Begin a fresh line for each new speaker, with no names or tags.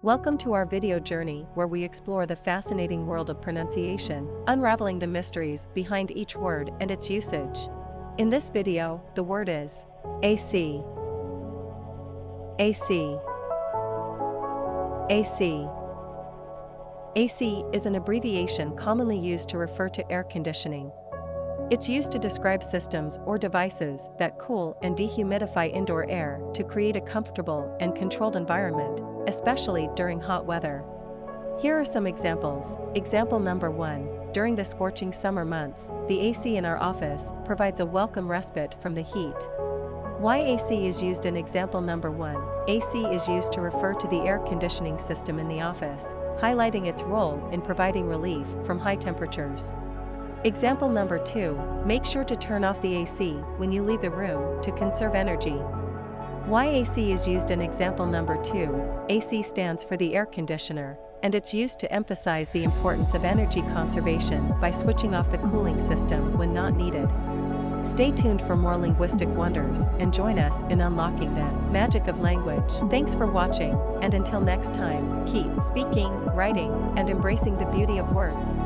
Welcome to our video journey where we explore the fascinating world of pronunciation, unraveling the mysteries behind each word and its usage. In this video, the word is AC. AC. AC. AC is an abbreviation commonly used to refer to air conditioning. It's used to describe systems or devices that cool and dehumidify indoor air to create a comfortable and controlled environment, especially during hot weather. Here are some examples. Example number 1. During the scorching summer months, the AC in our office provides a welcome respite from the heat. Why AC is used in example number 1. AC is used to refer to the air conditioning system in the office, highlighting its role in providing relief from high temperatures. Example number 2. Make sure to turn off the AC when you leave the room to conserve energy. Why AC is used in example number 2. AC stands for the air conditioner, and it's used to emphasize the importance of energy conservation by switching off the cooling system when not needed. Stay tuned for more linguistic wonders and join us in unlocking the magic of language. Thanks for watching, and until next time, keep speaking, writing, and embracing the beauty of words.